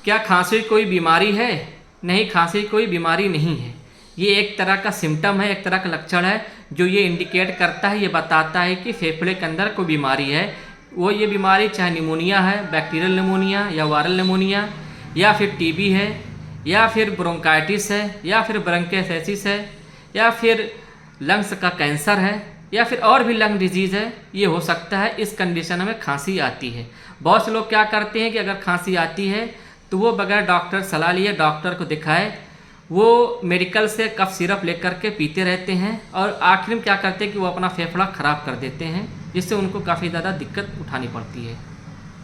क्या खांसी कोई बीमारी है? नहीं, खांसी कोई बीमारी नहीं है। ये एक तरह का सिम्टम है, एक तरह का लक्षण है जो ये इंडिकेट करता है, ये बताता है कि फेफड़े के अंदर कोई बीमारी है। वो ये बीमारी चाहे निमोनिया है, बैक्टीरियल निमोनिया या वायरल निमोनिया, या फिर टीबी है, या फिर ब्रोंकाइटिस है, या फिर ब्रोंकियोसाइटिस है, या फिर लंग्स का कैंसर है, या फिर और भी लंग डिजीज़ है। ये हो सकता है इस कंडीशन में खांसी आती है। बहुत से लोग क्या करते हैं कि अगर खांसी आती है तो वो बगैर डॉक्टर सलाह लिए, डॉक्टर को दिखाए, वो मेडिकल से कफ सिरप लेकर के पीते रहते हैं और आखिर में क्या करते हैं कि वो अपना फेफड़ा ख़राब कर देते हैं, जिससे उनको काफ़ी ज़्यादा दिक्कत उठानी पड़ती है।